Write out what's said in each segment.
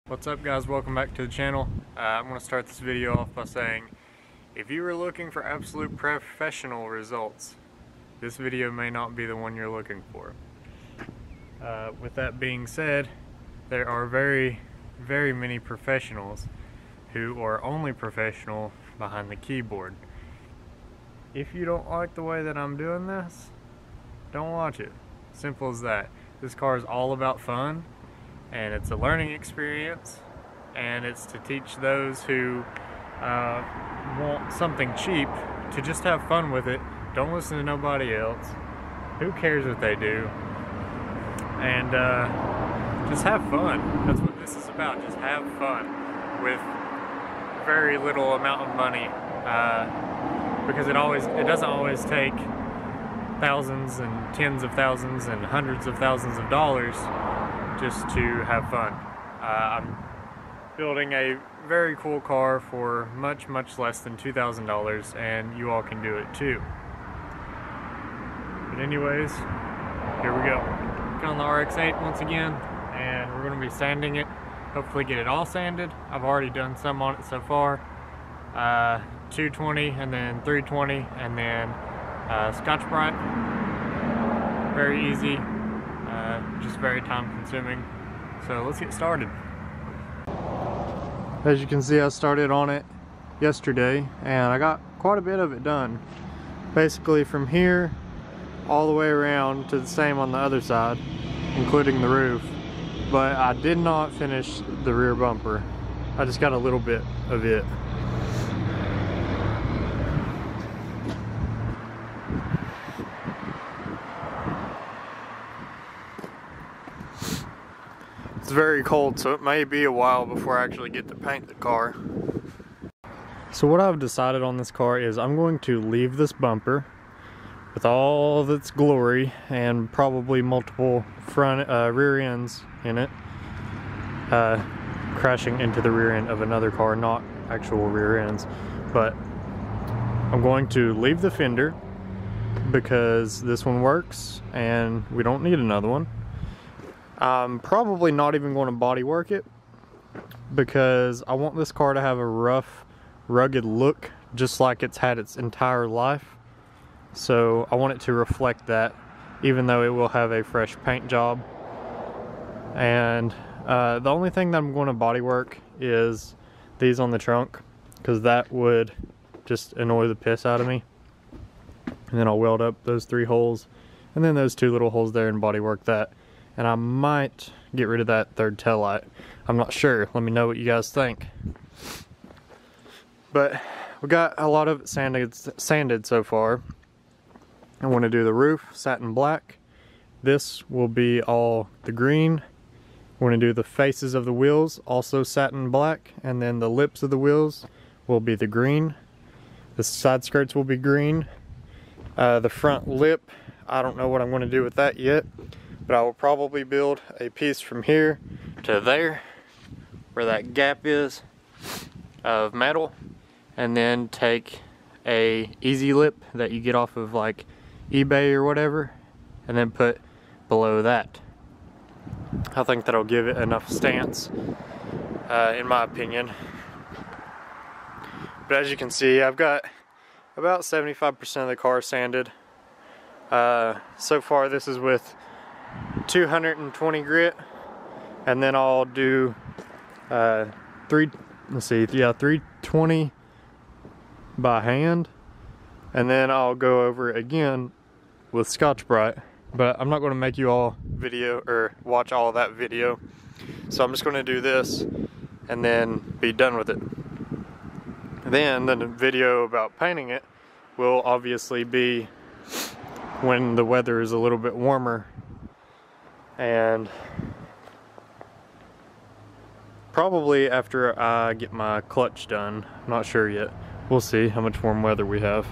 What's up guys, welcome back to the channel. I'm going to start this video off by saying if you were looking for absolute professional results, this video may not be the one you're looking for. With that being said, there are very many professionals who are only professional behind the keyboard. If you don't like the way that I'm doing this, don't watch it. Simple as that. This car is all about fun, and it's a learning experience, and it's to teach those who want something cheap to just have fun with it. Don't listen to nobody else. Who cares what they do? And just have fun. That's what this is about. Just have fun with very little amount of money, because it doesn't always take thousands and tens of thousands and hundreds of thousands of dollars just to have fun. I'm building a very cool car for much less than $2,000, and you all can do it too. But anyways, here we go. Working on the RX8 once again, and we're going to be sanding it. Hopefully get it all sanded. I've already done some on it so far. 220 and then 320 and then Scotch-Brite. Very easy. Just very time consuming. So let's get started. As you can see, I started on it yesterday and I got quite a bit of it done. Basically from here all the way around to the same on the other side, including the roof. But I did not finish the rear bumper. I just got a little bit of it. It's very cold, so it may be a while before I actually get to paint the car. So what I've decided on this car is I'm going to leave this bumper with all of its glory and probably multiple front rear ends in it, crashing into the rear end of another car, not actual rear ends. But I'm going to leave the fender because this one works and we don't need another one. I'm probably not even going to body work it because I want this car to have a rough, rugged look just like it's had its entire life. So I want it to reflect that, even though it will have a fresh paint job. And the only thing that I'm going to body work is these on the trunk, because that would just annoy the piss out of me. And then I'll weld up those 3 holes and then those 2 little holes there and body work that. And I might get rid of that 3rd taillight. I'm not sure. Let me know what you guys think. But we got a lot of it sanded so far. I want to do the roof satin black. This will be all the green. I want to do the faces of the wheels also satin black, and then the lips of the wheels will be the green. The side skirts will be green. The front lip, I don't know what I'm going to do with that yet. But I will probably build a piece from here to there, where that gap is, of metal, and then take a easy lip that you get off of like eBay or whatever, and then put below that. I think that'll give it enough stance, in my opinion. But as you can see, I've got about 75% of the car sanded. So far this is with 220 grit, and then I'll do 320 by hand, and then I'll go over it again with Scotch-Brite. But I'm not going to make you all video or watch all of that video, so I'm just going to do this and then be done with it. Then the video about painting it will obviously be when the weather is a little bit warmer, and probably after I get my clutch done. I'm not sure yet. We'll see how much warm weather we have.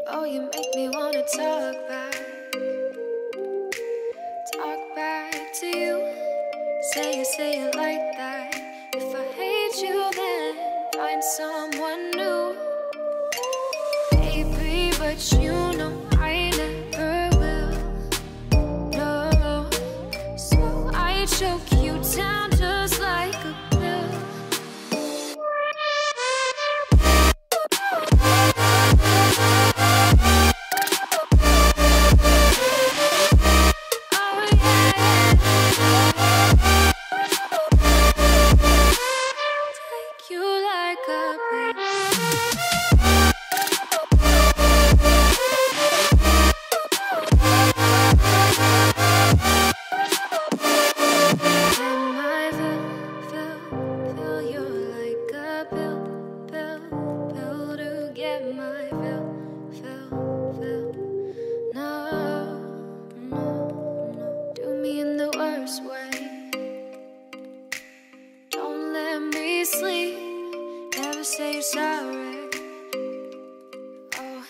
Oh, you make me wanna talk back to you. Say it like that. If I hate you, then find someone new. but you know I never will. No, so I choke you down just like a pill. Sleep, never say you're sorry. Oh,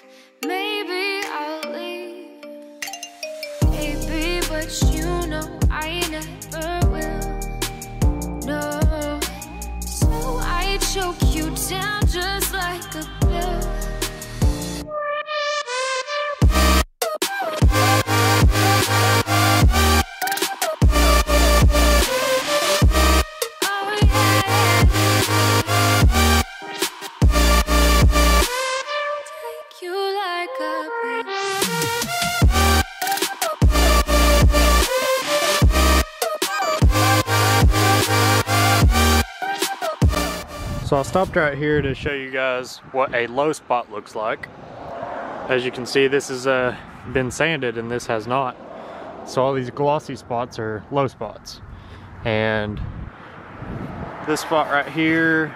maybe I'll leave, baby, but you know I never will. No, so I choke you down just like a pill. So I stopped right here to show you guys what a low spot looks like. As you can see, this has been sanded and this has not. So all these glossy spots are low spots. And this spot right here,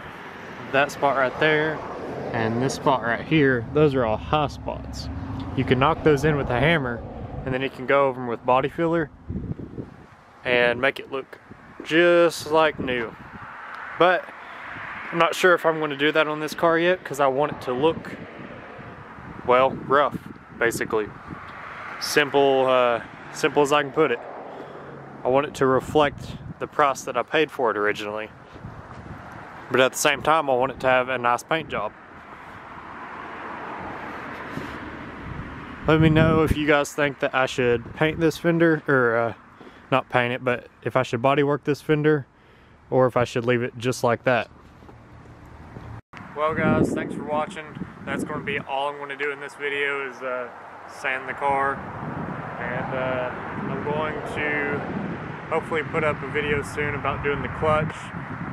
that spot right there, and this spot right here, those are all high spots. You can knock those in with a hammer and then you can go over them with body filler and make it look just like new. But I'm not sure if I'm going to do that on this car yet because I want it to look, well, rough, basically. Simple as I can put it. I want it to reflect the price that I paid for it originally. But at the same time, I want it to have a nice paint job. Let me know if you guys think that I should paint this fender, or not paint it, but if I should bodywork this fender, or if I should leave it just like that. Well guys, thanks for watching. That's going to be all I'm going to do in this video is sand the car. And I'm going to hopefully put up a video soon about doing the clutch.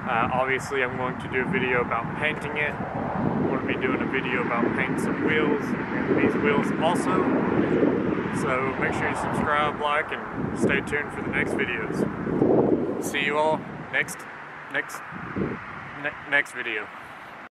Obviously I'm going to do a video about painting it. I'm going to be doing a video about painting some wheels and these wheels also. So make sure you subscribe, like, and stay tuned for the next videos. See you all next video.